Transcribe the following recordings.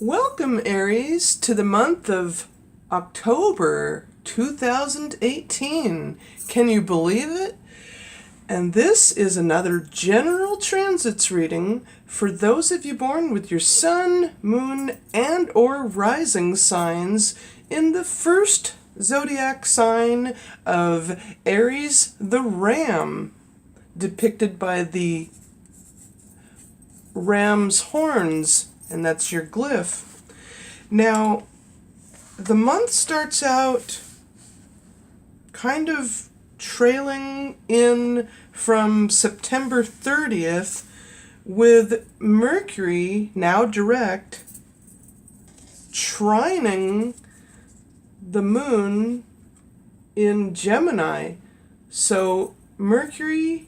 Welcome, Aries, to the month of October 2018. Can you believe it? And this is another general transits reading for those of you born with your sun, moon, and or rising signs in the first zodiac sign of Aries the Ram, depicted by the ram's horns, and that's your glyph. Now, the month starts out kind of trailing in from September 30th with Mercury, now direct, trining the moon in Gemini. So Mercury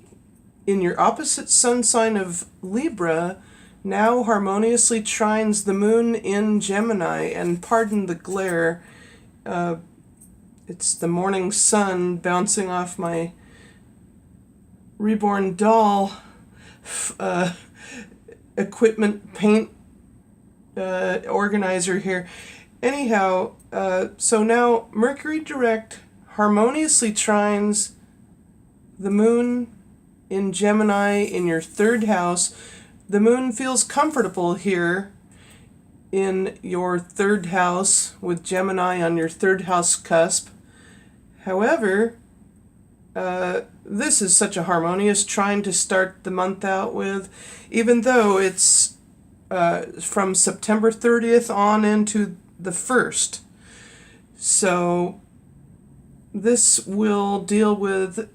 in your opposite sun sign of Libra now harmoniously trines the moon in Gemini, and pardon the glare, it's the morning sun bouncing off my reborn doll equipment paint organizer here. Anyhow, so now Mercury direct harmoniously trines the moon in Gemini in your third house. The moon feels comfortable here in your third house with Gemini on your third house cusp. However, this is such a harmonious trine to start the month out with, even though it's from September 30th on into the 1st. So this will deal with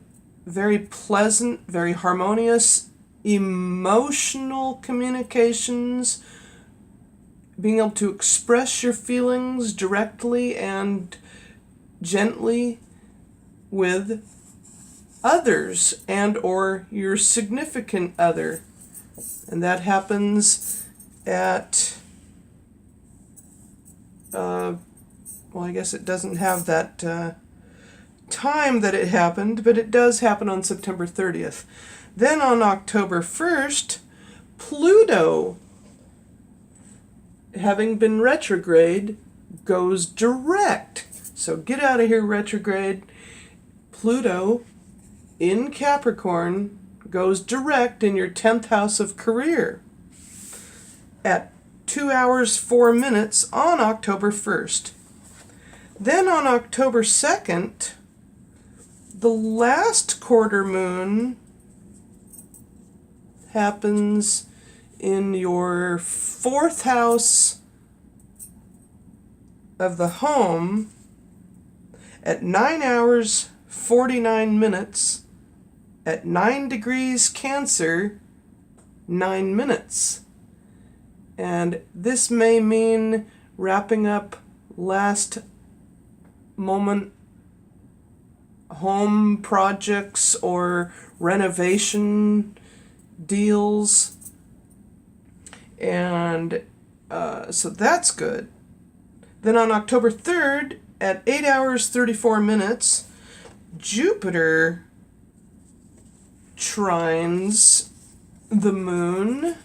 very pleasant, very harmonious, emotional communications, being able to express your feelings directly and gently with others and or your significant other. And that happens at well, I guess it doesn't have that time that it happened, but it does happen on September 30th. Then on October 1st, Pluto, having been retrograde, goes direct. So get out of here, retrograde. Pluto in Capricorn goes direct in your 10th house of career at 2 hours 4 minutes on October 1st. Then on October 2nd, the last quarter moon happens in your 4th house of the home at 9 hours 49 minutes at 9 degrees Cancer, 9 minutes. And this may mean wrapping up last moment home projects or renovation deals, and so that's good. Then on October 3rd at 8 hours 34 minutes, Jupiter trines the moon.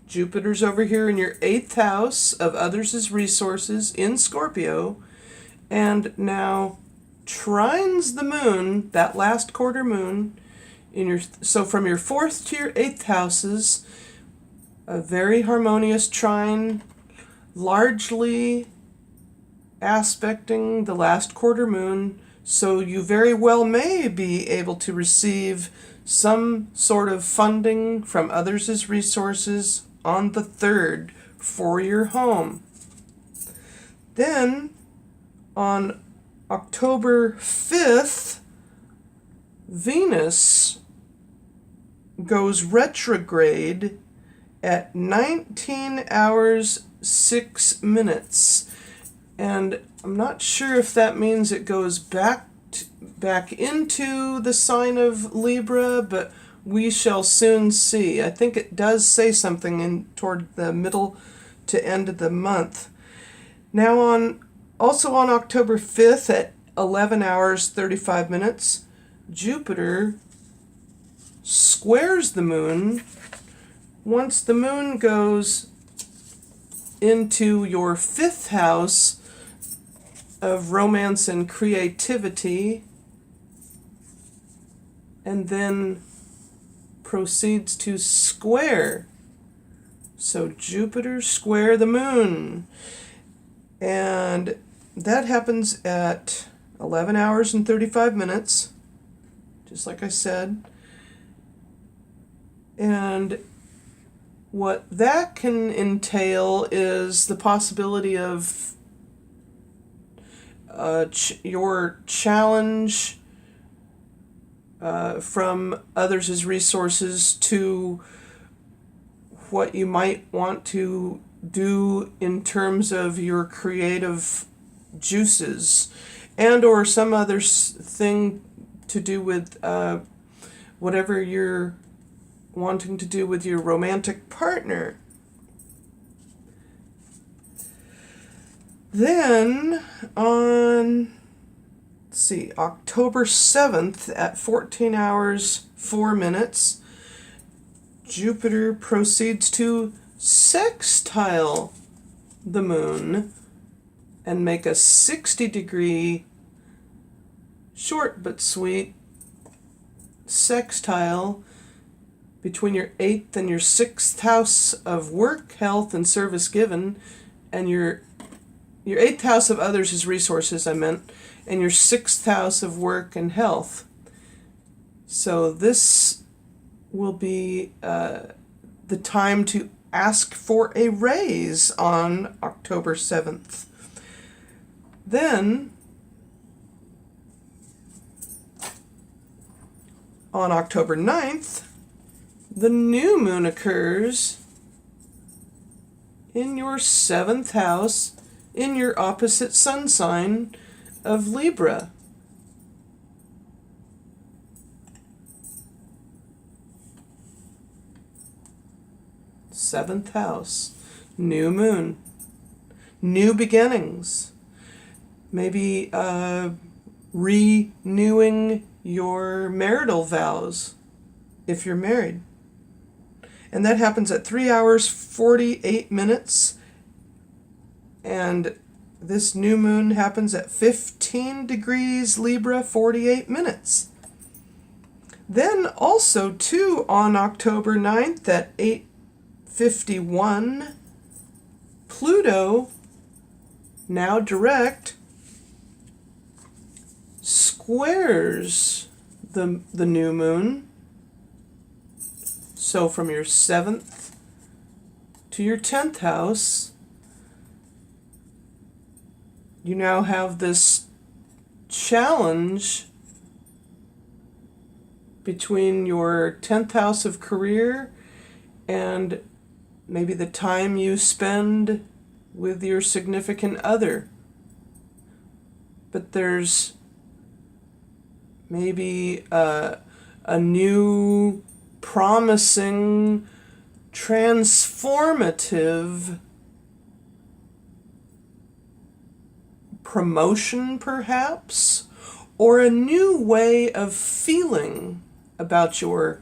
Jupiter's over here in your 8th house of others' resources in Scorpio, and now trines the moon, that last quarter moon, in your so from your 4th to your 8th houses, a very harmonious trine, largely aspecting the last quarter moon. So you very well may be able to receive some sort of funding from others' resources on the 3rd for your home. Then on October 5th, Venus goes retrograde at 19 hours 6 minutes. And I'm not sure if that means it goes back into the sign of Libra, but we shall soon see. I think it does say something toward the middle to end of the month. Now also on October 5th at 11 hours 35 minutes, Jupiter squares the moon. Once the moon goes into your 5th house of romance and creativity, and then proceeds to square. So Jupiter square the moon. And that happens at 11 hours and 35 minutes, just like I said. And what that can entail is the possibility of your challenge from others' resources to what you might want to do in terms of your creative juices, and or some other thing to do with whatever you're wanting to do with your romantic partner. Then on, let's see, October 7th at 14 hours 4 minutes, Jupiter proceeds to sextile the moon and make a 60-degree, short but sweet sextile between your 8th and your 6th house of work, health, and service given, and your 8th house of others' resources, I meant, and your 6th house of work and health. So this will be the time to ask for a raise on October 7th. Then, on October 9th, the new moon occurs in your 7th house in your opposite sun sign of Libra. Seventh house, new moon, new beginnings, maybe renewing your marital vows if you're married. And that happens at 3 hours 48 minutes, and this new moon happens at 15 degrees Libra 48 minutes. Then also too on October 9th at 8:51, Pluto, now direct, squares the new moon. So from your 7th to your 10th house, you now have this challenge between your 10th house of career and maybe the time you spend with your significant other. But there's maybe a new, promising, transformative promotion, perhaps, or a new way of feeling about your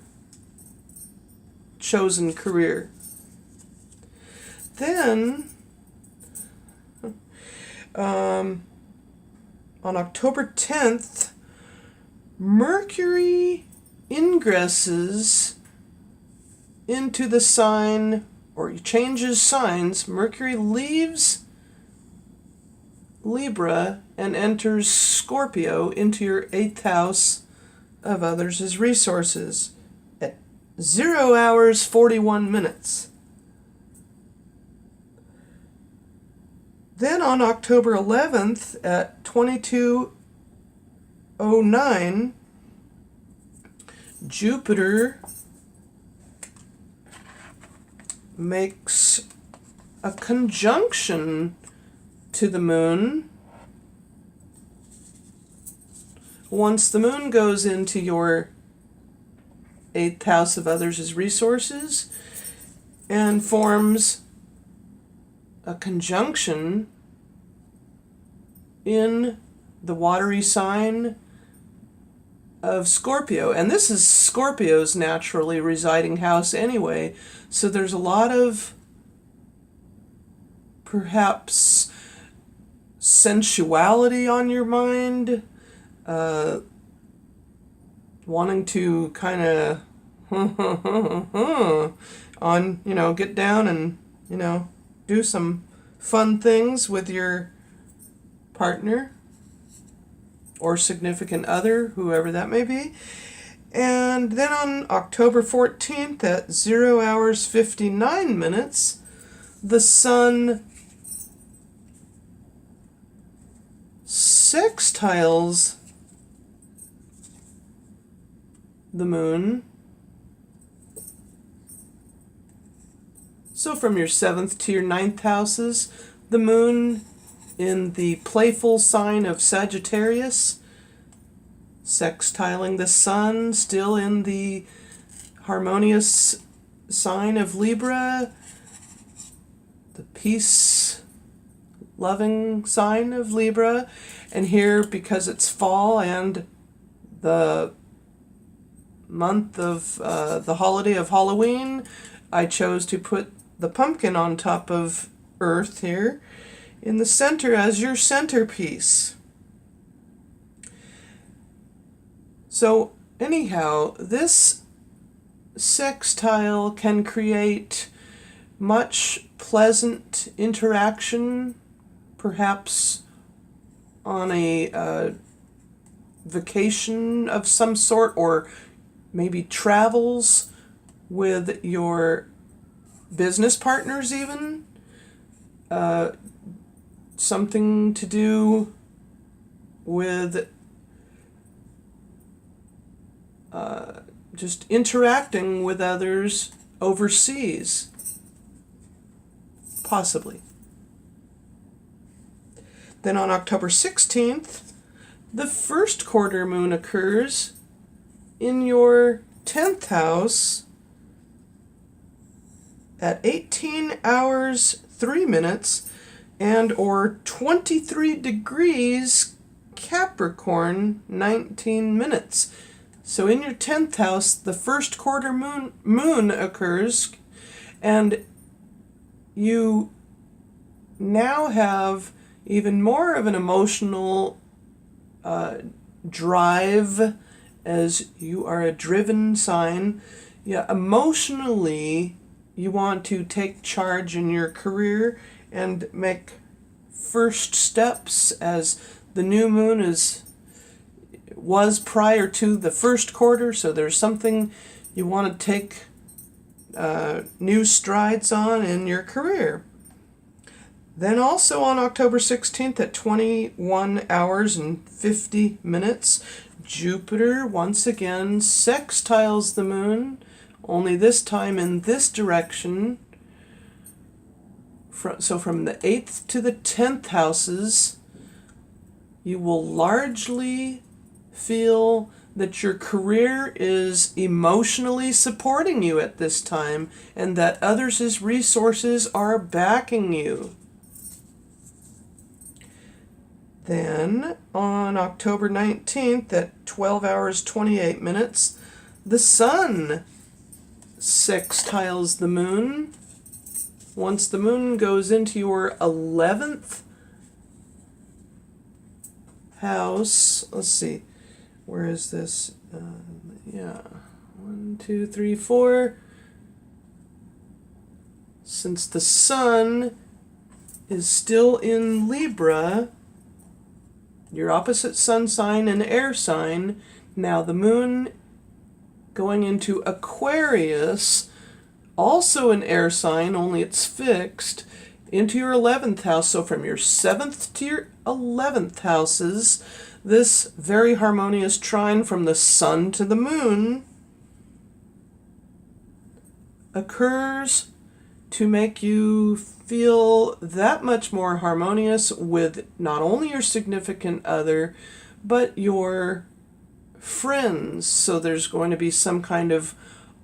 chosen career. Then, on October 10th, Mercury ingresses into the sign, or changes signs. Mercury leaves Libra and enters Scorpio into your 8th house of others' resources at 0 hours 41 minutes. Then on October 11th at 22:09, Jupiter makes a conjunction to the moon. Once the moon goes into your 8th house of others' resources and forms a conjunction in the watery sign of Scorpio. And this is Scorpio's naturally residing house anyway, so there's a lot of perhaps sensuality on your mind, wanting to kind of on, get down and, do some fun things with your partner or significant other, whoever that may be. And then on October 14th at 0 hours 59 minutes, the sun sextiles the moon. So from your 7th to your 9th houses, the moon in the playful sign of Sagittarius, sextiling the sun, still in the harmonious sign of Libra, the peace-loving sign of Libra. And here, because it's fall and the month of the holiday of Halloween, I chose to put the pumpkin on top of Earth here in the center as your centerpiece. So anyhow, this sextile can create much pleasant interaction, perhaps on a vacation of some sort, or maybe travels with your business partners even. Something to do with just interacting with others overseas, possibly. Then on October 16th, the first quarter moon occurs in your 10th house at 18 hours 3 minutes and or 23 degrees Capricorn 19 minutes. So in your 10th house, the first quarter moon occurs, and you now have even more of an emotional drive, as you are a driven sign. Yeah, emotionally, you want to take charge in your career and make first steps, as the new moon was prior to the first quarter, so there's something you want to take new strides on in your career. Then also on October 16th at 21 hours and 50 minutes, Jupiter once again sextiles the moon, only this time in this direction. So from the 8th to the 10th houses, you will largely feel that your career is emotionally supporting you at this time, and that others' resources are backing you. Then on October 19th at 12 hours 28 minutes, the sun sextiles the moon. Once the moon goes into your 11th house, let's see, where is this? 1, 2, 3, 4. Since the sun is still in Libra, your opposite sun sign and air sign, now the moon going into Aquarius, also an air sign, only it's fixed, into your 11th house. So from your 7th to your 11th houses, this very harmonious trine from the sun to the moon occurs to make you feel that much more harmonious with not only your significant other, but your friends. So there's going to be some kind of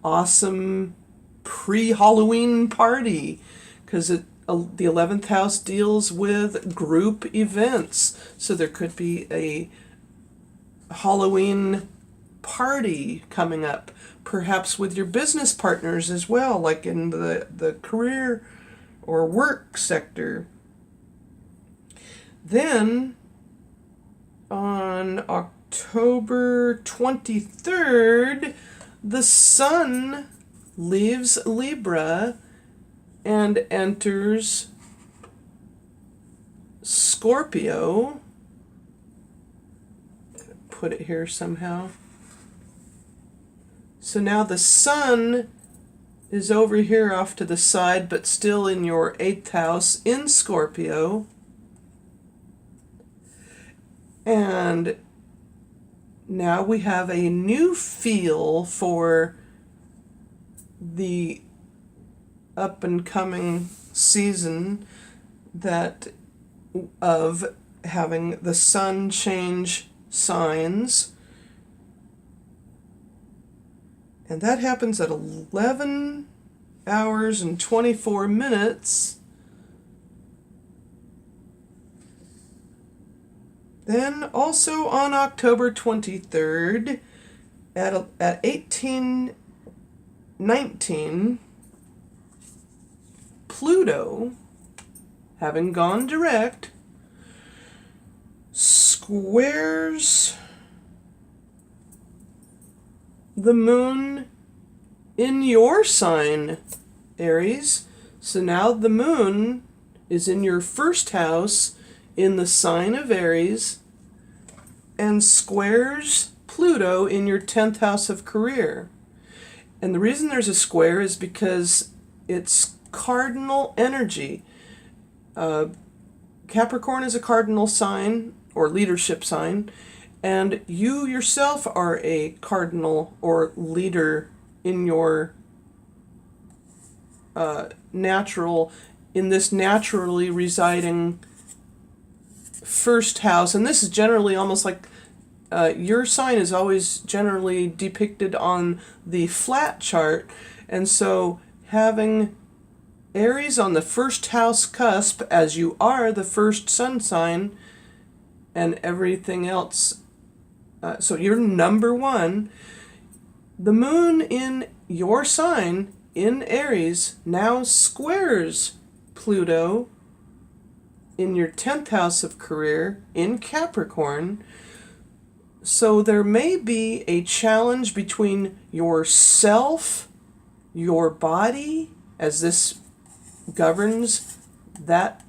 awesome pre-Halloween party, because the 11th house deals with group events. So there could be a Halloween party coming up, perhaps with your business partners as well, like in the career or work sector. Then on October 23rd, the Sun leaves Libra and enters Scorpio. Put it here somehow. So now the Sun is over here off to the side, but still in your 8th house in Scorpio. And now we have a new feel for the up and coming season that of having the Sun change signs. And that happens at 11 hours and 24 minutes. Then also on October 23rd at 1819, Pluto, having gone direct, squares the moon in your sign, Aries. So now the moon is in your 1st house in the sign of Aries and squares Pluto in your 10th house of career. And the reason there's a square is because it's cardinal energy. Capricorn is a cardinal sign or leadership sign, and you yourself are a cardinal or leader in your in this naturally residing 1st house. And this is generally almost like your sign is always generally depicted on the flat chart. And so having Aries on the 1st house cusp, as you are the 1st sun sign, and everything else, so you're number 1. The moon in your sign in Aries now squares Pluto in your 10th house of career in Capricorn. So there may be a challenge between yourself, your body, as this governs that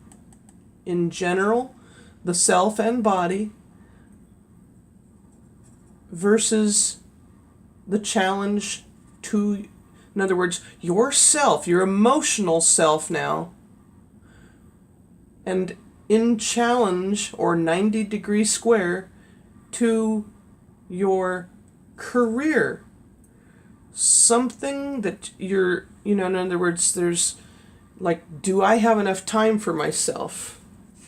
in general, the self and body, versus the challenge to, in other words, yourself, your emotional self now, and in challenge or 90-degree square to your career. Something that you're, in other words, there's like, do I have enough time for myself?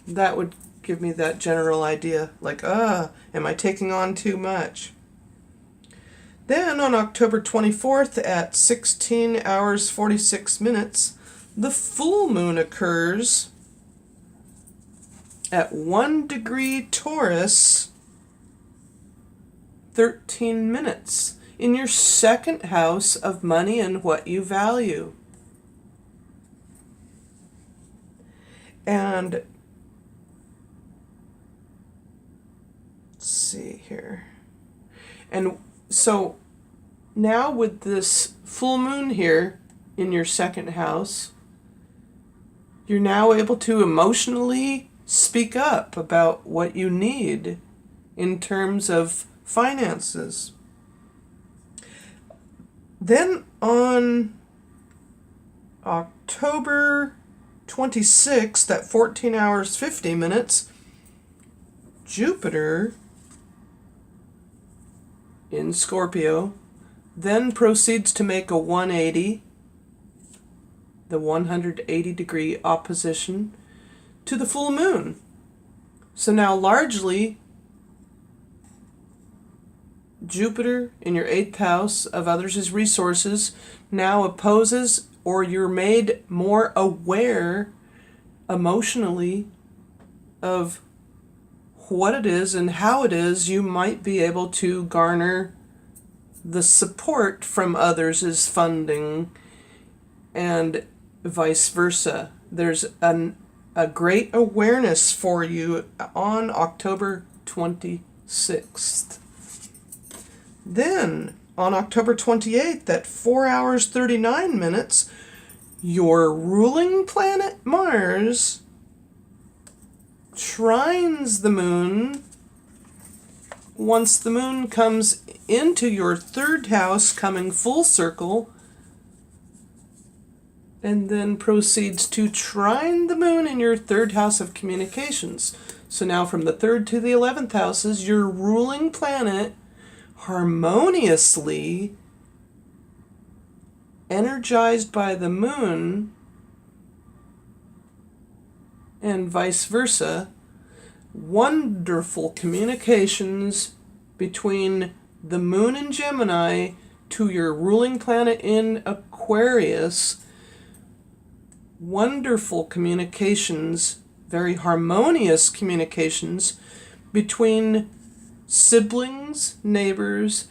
That would give me that general idea, like, am I taking on too much? Then on October 24th at 16 hours 46 minutes, the full moon occurs at 1 degree Taurus, 13 minutes, in your 2nd house of money and what you value. And let's see here. And so now with this full moon here in your 2nd house, you're now able to emotionally speak up about what you need in terms of finances. Then on October 26th at 14 hours 50 minutes, Jupiter in Scorpio then proceeds to make a 180, the 180-degree opposition to the full moon. So now largely Jupiter in your 8th house of others' resources now opposes, or you're made more aware emotionally of what it is and how it is you might be able to garner the support from others' funding, and vice versa. There's an a great awareness for you on October 26th. Then, on October 28th, at 4 hours 39 minutes, your ruling planet Mars trines the moon. Once the moon comes into your third house, coming full circle, and then proceeds to trine the moon in your third house of communications. So now from the 3rd to the 11th houses, your ruling planet harmoniously energized by the moon, and vice versa. Wonderful communications between the moon in Gemini to your ruling planet in Aquarius. Wonderful communications, very harmonious communications between siblings, neighbors,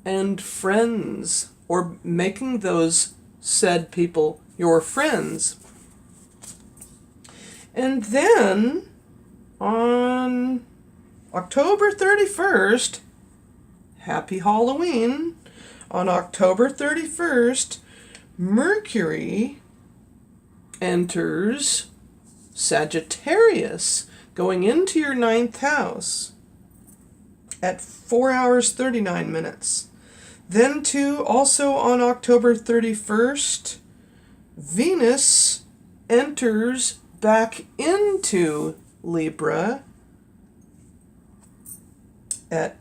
and friends, or making those said people your friends. And then on October 31st, happy Halloween, on October 31st, Mercury enters Sagittarius, going into your 9th house at 4 hours 39 minutes. Then too, also on October 31st, Venus enters back into Libra at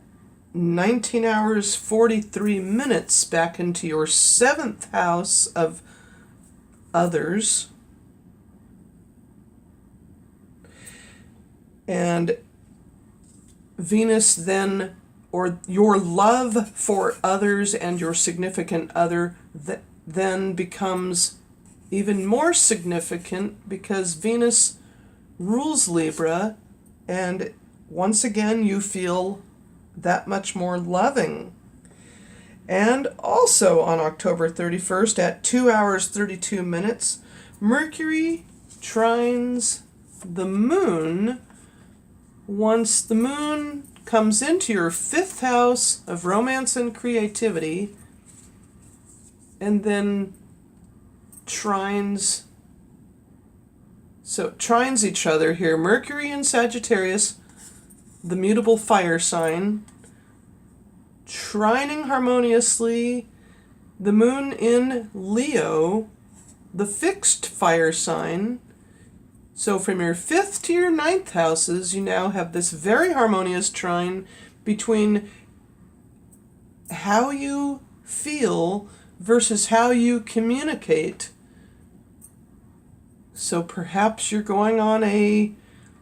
19 hours 43 minutes, back into your 7th house of others. And Venus then, or your love for others and your significant other, then becomes even more significant because Venus rules Libra, and once again you feel that much more loving. And also on October 31st at 2 hours 32 minutes, Mercury trines the moon. Once the moon comes into your 5th house of romance and creativity, and then trines each other here. Mercury in Sagittarius, the mutable fire sign, trining harmoniously the moon in Leo, the fixed fire sign. So from your 5th to your 9th houses, you now have this very harmonious trine between how you feel versus how you communicate. So perhaps you're going on a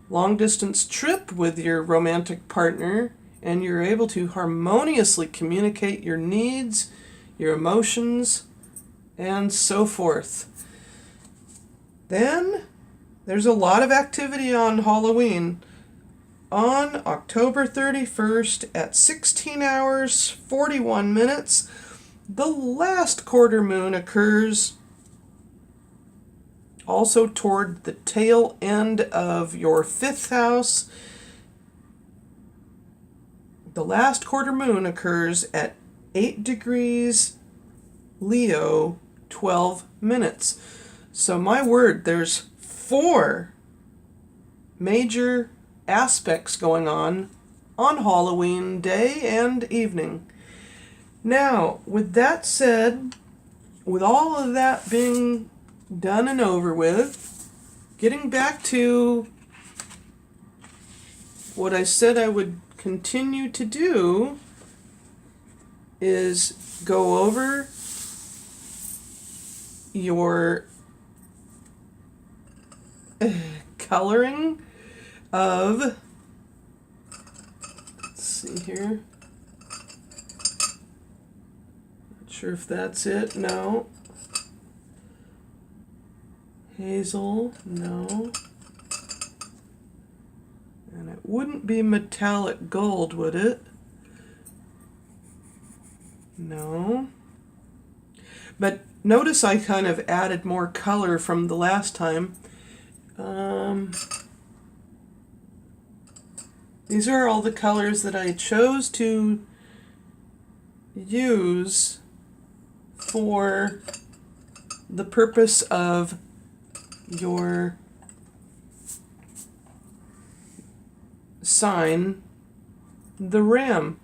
long-distance trip with your romantic partner, and you're able to harmoniously communicate your needs, your emotions, and so forth. Then there's a lot of activity on Halloween. On October 31st at 16 hours 41 minutes, the last quarter moon occurs, also toward the tail end of your 5th house. The last quarter moon occurs at 8 degrees Leo, 12 minutes. So my word, there's 4 major aspects going on Halloween day and evening. Now, with that said, with all of that being done and over with, getting back to what I said I would continue to do is go over your coloring of, let's see here, not sure if that's it, no. Hazel, no. And it wouldn't be metallic gold, would it? No. But notice I kind of added more color from the last time. These are all the colors that I chose to use for the purpose of your sign, the ram.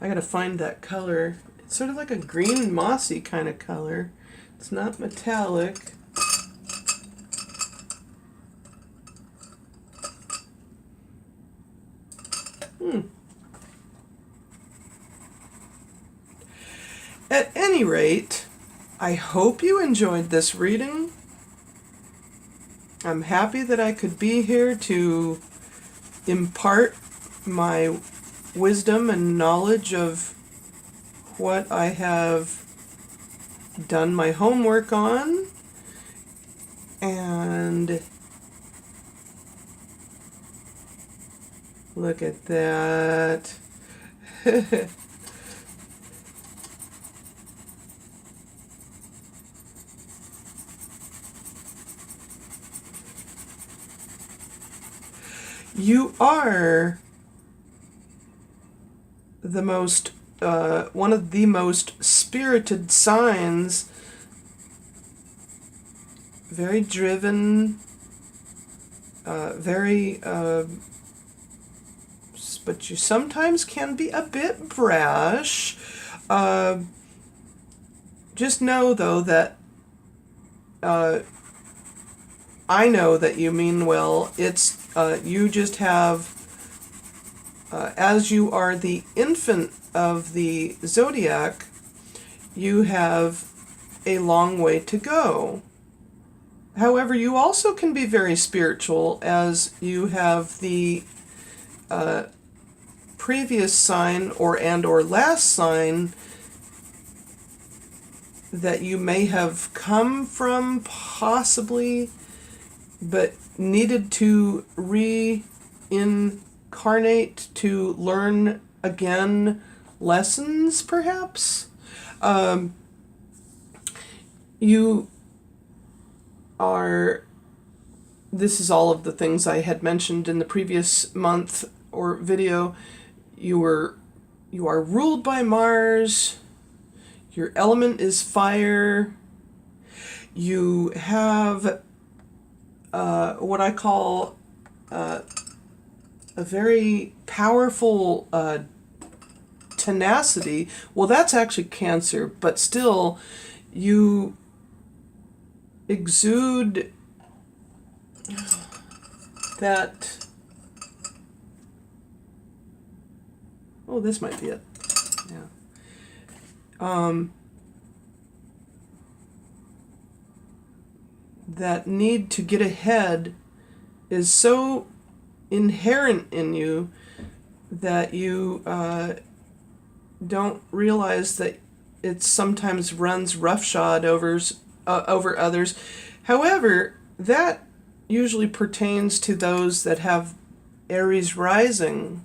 I gotta find that color. It's sort of like a green mossy kind of color. It's not metallic. At any rate, I hope you enjoyed this reading. I'm happy that I could be here to impart my wisdom and knowledge of what I have done my homework on. And look at that. You are the most, one of the most spirited signs, very driven, but you sometimes can be a bit brash. Just know, though, that I know that you mean well. It's you just have, as you are the infant of the zodiac, you have a long way to go. However, you also can be very spiritual, as you have the previous sign or last sign that you may have come from, possibly, but needed to reincarnate to learn again lessons, perhaps. You are, this is all of the things I had mentioned in the previous month or video. You are ruled by Mars. Your element is fire. You have what I call a very powerful tenacity. Well, that's actually Cancer, but still, you exude that. Oh, this might be it. Yeah. That need to get ahead is so inherent in you that you don't realize that it sometimes runs roughshod over others. However, that usually pertains to those that have Aries rising.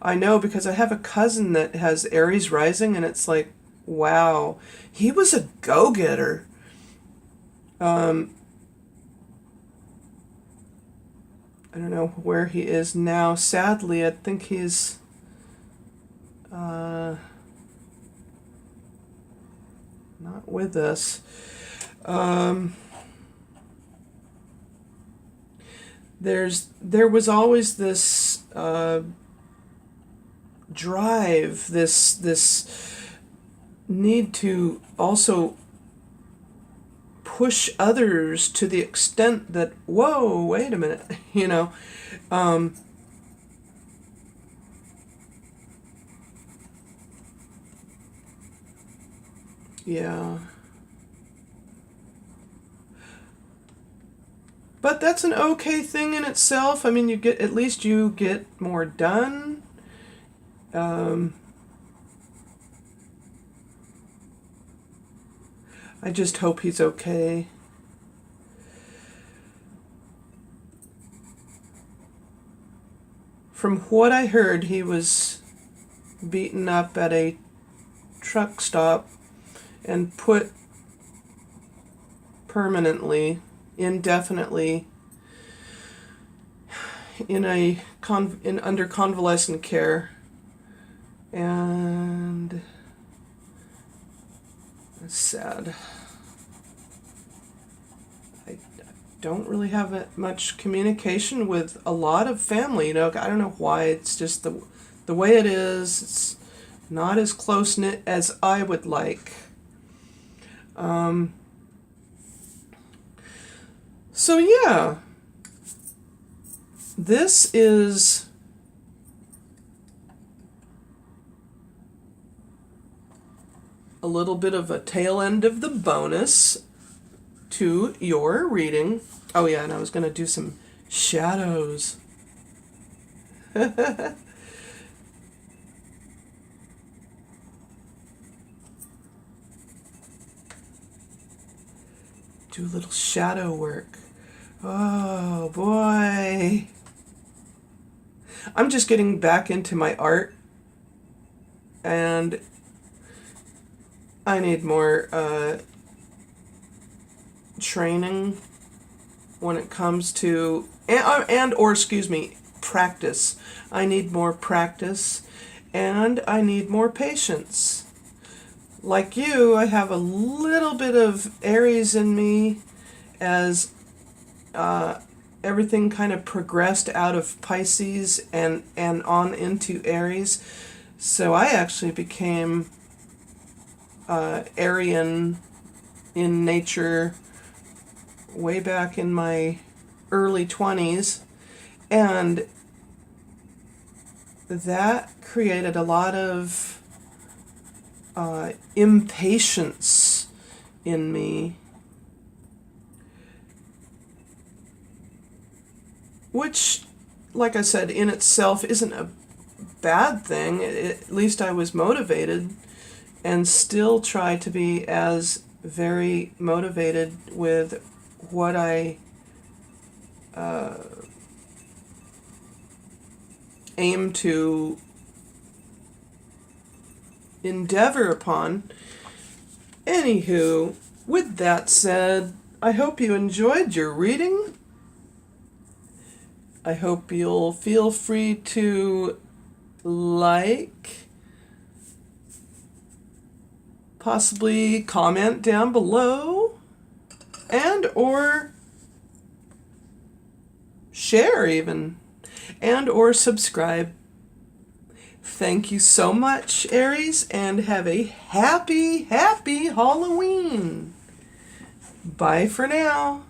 I know, because I have a cousin that has Aries rising, and it's like, wow, he was a go-getter. I don't know where he is now. Sadly, I think he's not with us. There was always this drive, this need to also push others to the extent that, whoa, wait a minute, yeah. But that's an okay thing in itself. I mean, at least you get more done. I just hope he's okay. from what I heard, he was beaten up at a truck stop and put permanently, indefinitely under convalescent care. And it's sad. I don't really have much communication with a lot of family. I don't know why. It's just the way it is. It's not as close-knit as I would like. So yeah, this is a little bit of a tail end of the bonus to your reading. Oh yeah, and I was going to do some shadows. Do a little shadow work. Oh boy. I'm just getting back into my art, and I need more training when it comes to, practice. I need more practice, and I need more patience. Like you, I have a little bit of Aries in me as everything kind of progressed out of Pisces and on into Aries. So I actually became Aryan in nature way back in my early 20s. And that created a lot of impatience in me, which, like I said, in itself isn't a bad thing. At least I was motivated, and still try to be as very motivated with what I aim to endeavor upon. Anywho, with that said, I hope you enjoyed your reading. I hope you'll feel free to like, possibly comment down below, and or share even, and or subscribe. Thank you so much, Aries, and have a happy, happy Halloween. Bye for now.